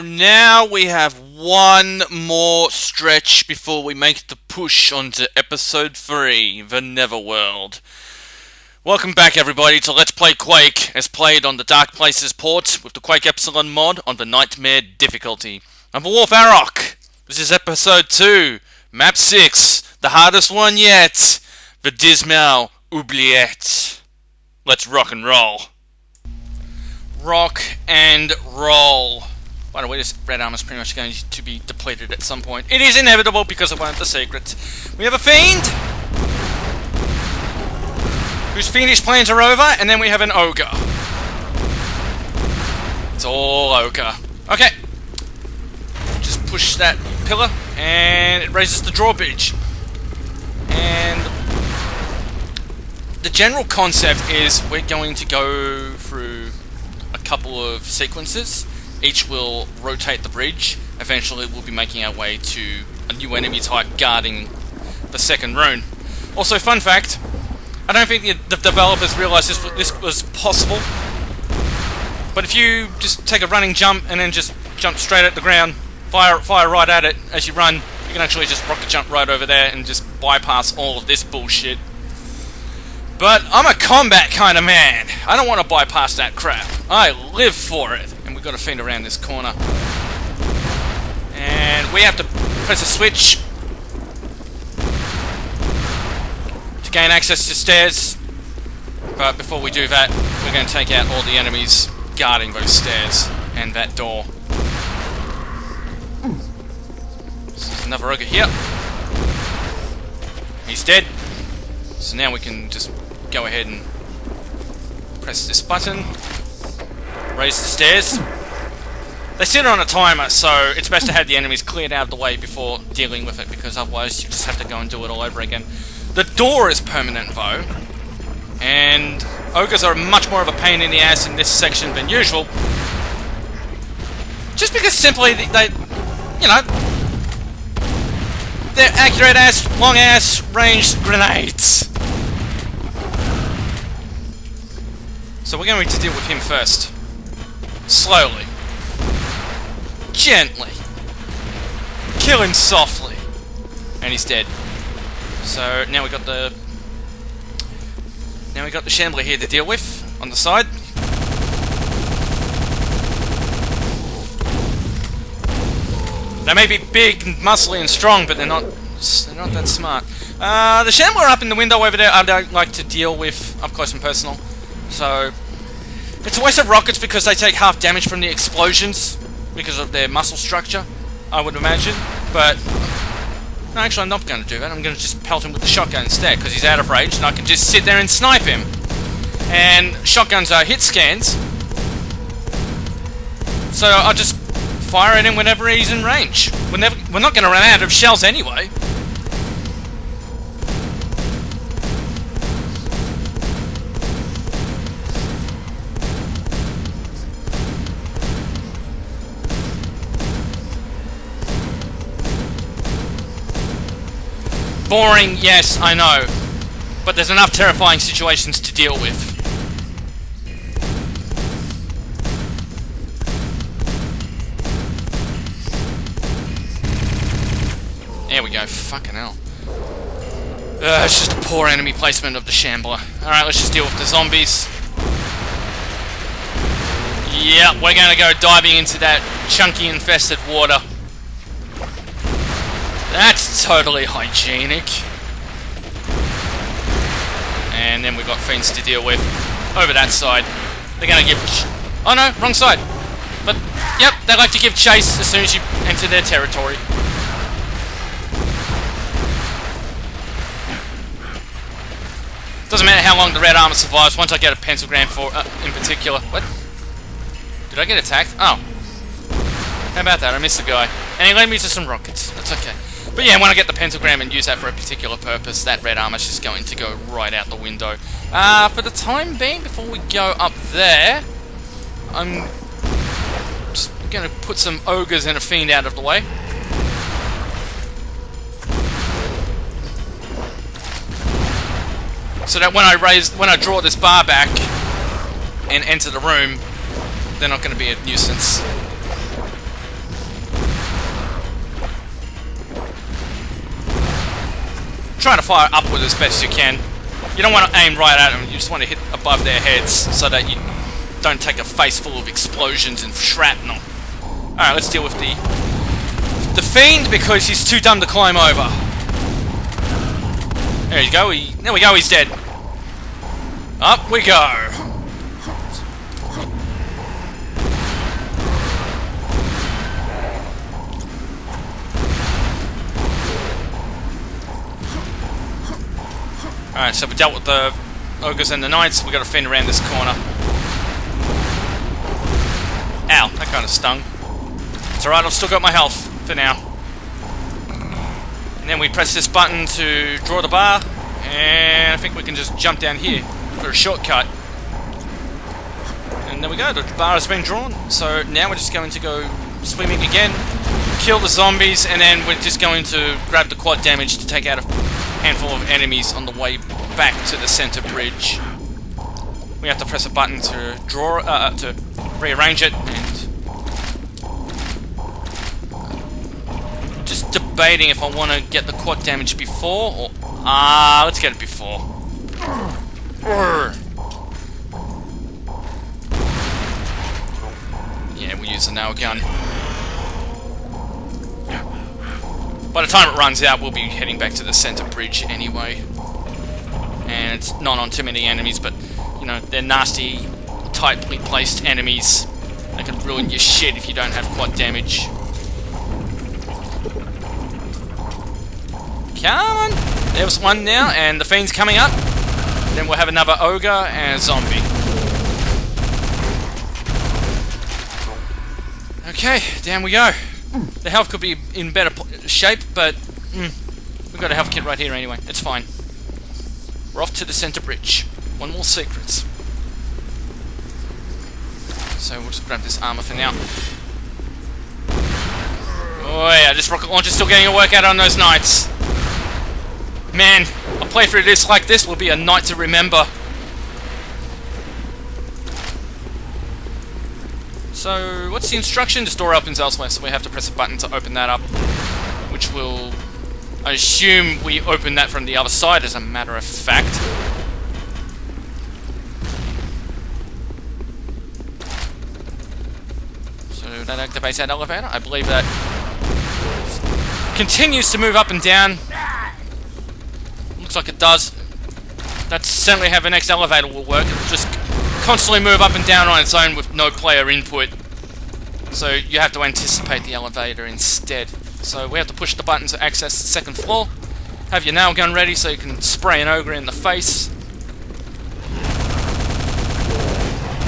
now we have one more stretch before we make the push onto episode 3, the Netherworld. Welcome back everybody to Let's Play Quake, as played on the DarkPlaces port with the Quake Epsilon mod on the Nightmare difficulty. I'm the Wolf Arok. This is episode 2, map 6, the hardest one yet, the Dismal Oubliette. Let's rock and roll. Rock and roll. By the way, this red armor is pretty much going to be depleted at some point. It is inevitable because of one of the secrets. We have a fiend, whose fiendish plans are over, and then we have an ogre. It's all ogre. Okay. Just push that pillar, and it raises the drawbridge. And the general concept is we're going to go through a couple of sequences. Each will rotate the bridge. Eventually we'll be making our way to a new enemy type guarding the second rune. Also, fun fact, I don't think the developers realised this was possible, but if you just take a running jump and then just jump straight at the ground, fire right at it as you run, you can actually just rocket jump right over there and just bypass all of this bullshit. But I'm a combat kind of man. I don't want to bypass that crap. I live for it. And we've got to feed around this corner. And we have to press a switch to gain access to stairs. But before we do that, we're going to take out all the enemies guarding those stairs and that door. So there's another ogre here. He's dead. So now we can just go ahead and press this button, raise the stairs. They sit on a timer, so it's best to have the enemies cleared out of the way before dealing with it, because otherwise you just have to go and do it all over again. The door is permanent though, and ogres are much more of a pain in the ass in this section than usual, just because simply they you know, they're accurate ass, long ass ranged grenades. So we're going to deal with him first. Slowly. Gently. Kill him softly. And he's dead. So now we got the shambler here to deal with on the side. They may be big and muscly and strong, but they're not that smart. The shambler up in the window over there, I don't like to deal with up close and personal. So it's a waste of rockets because they take half damage from the explosions because of their muscle structure, I would imagine. But no, actually I'm not going to do that. I'm going to just pelt him with the shotgun instead, because he's out of range and I can just sit there and snipe him. And shotguns are hit scans, so I'll just fire at him whenever he's in range. We're not going to run out of shells anyway. Boring, yes, I know. But there's enough terrifying situations to deal with. There we go, fucking hell. It's just a poor enemy placement of the shambler. Alright, let's just deal with the zombies. Yep, we're gonna go diving into that chunky infested water. That's totally hygienic. And then we've got fiends to deal with over that side. They're gonna give... Oh no, wrong side. But, yep, they like to give chase as soon as you enter their territory. Doesn't matter how long the red armor survives, once I get a pentagram for in particular. What? Did I get attacked? Oh. How about that? I missed the guy. And he led me to some rockets. That's okay. But yeah, when I get the pentagram and use that for a particular purpose, that red armor's just going to go right out the window. For the time being, before we go up there, I'm just going to put some ogres and a fiend out of the way. So that when I draw this bar back and enter the room, they're not going to be a nuisance. trying to fire upward as best you can. You don't want to aim right at them, you just want to hit above their heads so that you don't take a face full of explosions and shrapnel. Alright, let's deal with the Fiend because he's too dumb to climb over. There you go, there we go, he's dead. Up we go. Alright, so we dealt with the ogres and the knights. We got to fend around this corner. Ow, that kind of stung. It's alright, I've still got my health for now. And then we press this button to draw the bar, and I think we can just jump down here for a shortcut. And there we go, the bar has been drawn. So now we're just going to go swimming again, kill the zombies, and then we're just going to grab the quad damage to take out a handful of enemies on the way back to the center bridge. We have to press a button to draw, to rearrange it, and just debating if I want to get the quad damage before or let's get it before. Yeah, we'll use the nail gun. By the time it runs out, we'll be heading back to the center bridge anyway. And it's not on too many enemies, but, you know, they're nasty, tightly placed enemies. They can ruin your shit if you don't have quad damage. Come on! There's one now, and the Fiend's coming up. Then we'll have another ogre and a zombie. Okay, down we go. The health could be in better shape, but we've got a health kit right here anyway. It's fine. We're off to the center bridge. One more secret. So we'll just grab this armor for now. Oh yeah, this rocket launcher's still getting a workout on those knights. Man, a playthrough like this will be a night to remember. So, what's the instruction? This door opens elsewhere, so we have to press a button to open that up. Which will... I assume we open that from the other side, as a matter of fact. So, that activates that elevator. I believe that continues to move up and down. Looks like it does. That's certainly how the next elevator will work. It'll just constantly move up and down on its own with no player input. So you have to anticipate the elevator instead. So we have to push the button to access the second floor. Have your nail gun ready so you can spray an ogre in the face.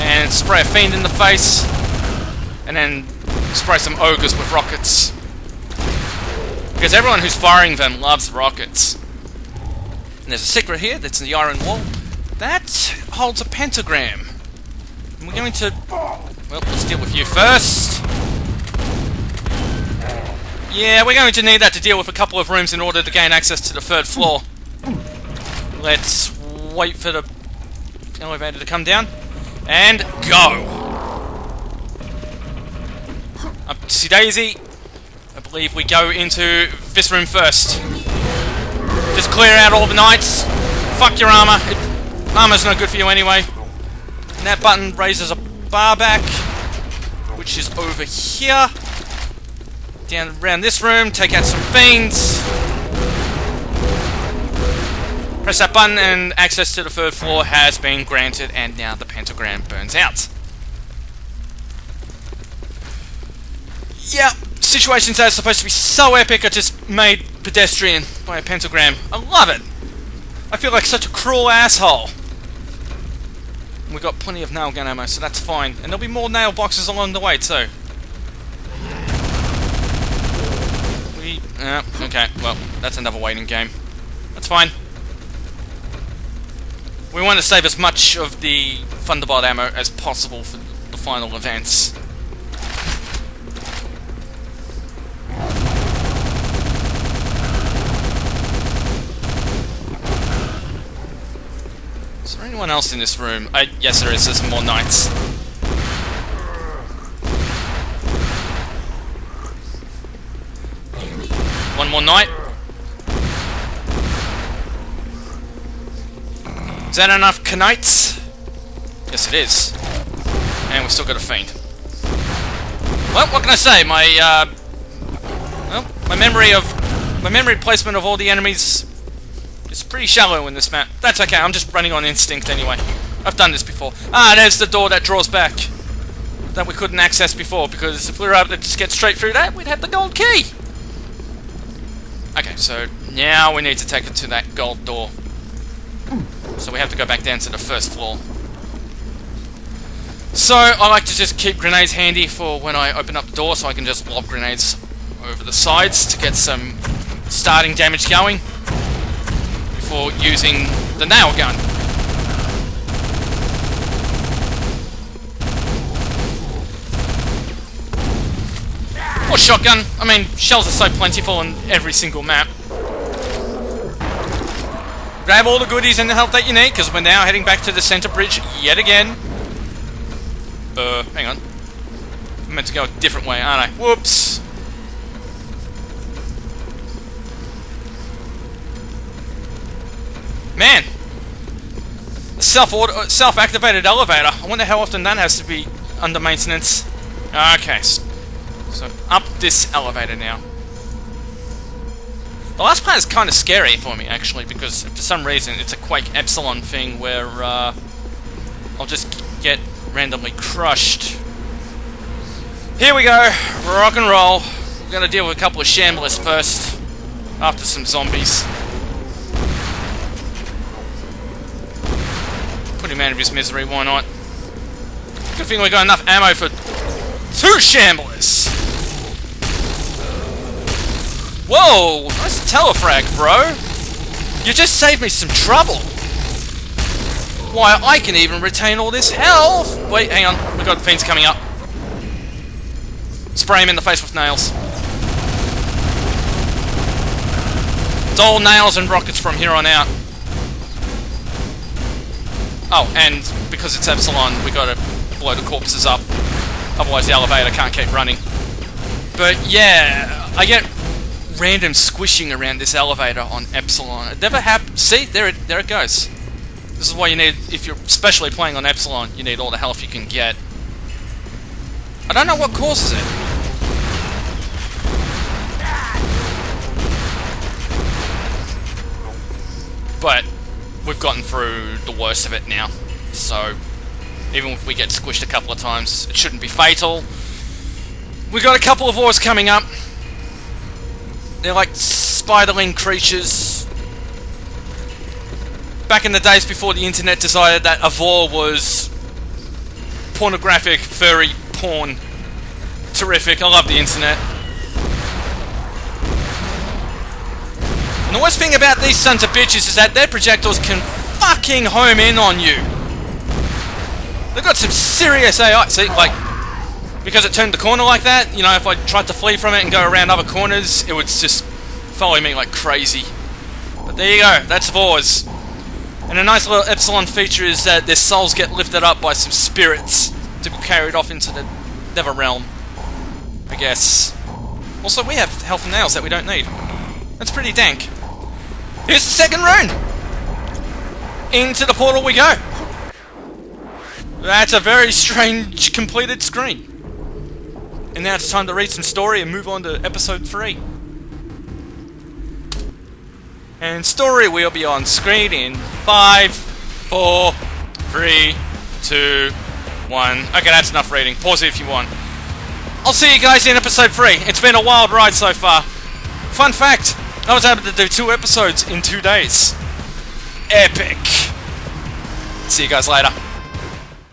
And spray a fiend in the face. And then spray some ogres with rockets. Because everyone who's firing them loves rockets. And there's a secret here, that's in the iron wall. That holds a pentagram. And we're going to... Well, let's deal with you first. Yeah, we're going to need that to deal with a couple of rooms in order to gain access to the third floor. Let's wait for the elevator to come down. And go! Upsy daisy. I believe we go into this room first. Just clear out all the knights. Fuck your armor. Armor's no good for you anyway. And that button raises a bar back, which is over here. Down around this room, take out some fiends. Press that button and access to the third floor has been granted, and now the pentagram burns out. Yep, situations that are supposed to be so epic are just made pedestrian by a pentagram. I love it. I feel like such a cruel asshole. We've got plenty of nail gun ammo, so that's fine. And there'll be more nail boxes along the way too. Okay, well, that's another waiting game. That's fine. We want to save as much of the Thunderbolt ammo as possible for the final events. Is there anyone else in this room? Yes, there is. There's more knights. One more knight. Is that enough knights? Yes, it is. And we've still got a fiend. Well, what can I say? My memory placement of all the enemies is pretty shallow in this map. That's okay. I'm just running on instinct anyway. I've done this before. Ah, there's the door that draws back that we couldn't access before, because if we were able to just get straight through that, we'd have the gold key. Okay, so now we need to take it to that gold door. So we have to go back down to the first floor. So I like to just keep grenades handy for when I open up the door, so I can just lob grenades over the sides to get some starting damage going before using the nail gun. Or shotgun. I mean, shells are so plentiful in every single map. Grab all the goodies and the health that you need, because we're now heading back to the center bridge yet again. Hang on. I'm meant to go a different way, aren't I? Whoops! Man! A self-activated elevator. I wonder how often that has to be under maintenance. Okay, so up this elevator now. The last part is kind of scary for me, actually, because for some reason it's a Quake Epsilon thing where I'll just get randomly crushed. Here we go, rock and roll. We're gonna deal with a couple of shamblers first, after some zombies. Put him out of his misery, why not? Good thing we got enough ammo for 2 shamblers! Whoa! Nice telefrag, bro! You just saved me some trouble! Why, I can even retain all this health! Wait, hang on. We got fiends coming up. Spray him in the face with nails. It's all nails and rockets from here on out. Oh, and because it's Epsilon, we gotta blow the corpses up. Otherwise the elevator can't keep running. But yeah, I get random squishing around this elevator on Epsilon. It never happens. See, there it goes. This is why you need, if you're especially playing on Epsilon, you need all the health you can get. I don't know what causes it. But we've gotten through the worst of it now. So even if we get squished a couple of times, it shouldn't be fatal. We got a couple of wars coming up. They're like spiderling creatures. Back in the days before the internet decided that a vor was pornographic, furry porn. Terrific, I love the internet. And the worst thing about these sons of bitches is that their projectiles can fucking home in on you. They've got some serious AI. See, like, because it turned the corner like that, you know, if I tried to flee from it and go around other corners, it would just follow me like crazy. But there you go, that's Vors. And a nice little Epsilon feature is that their souls get lifted up by some spirits to be carried off into the Nether Realm, I guess. Also, we have health and nails that we don't need. That's pretty dank. Here's the second rune! Into the portal we go! That's a very strange completed screen. And now it's time to read some story and move on to episode 3. And story will be on screen in 5, 4, 3, 2, 1. Okay, that's enough reading. Pause it if you want. I'll see you guys in episode 3. It's been a wild ride so far. Fun fact, I was able to do 2 episodes in 2 days. Epic. See you guys later.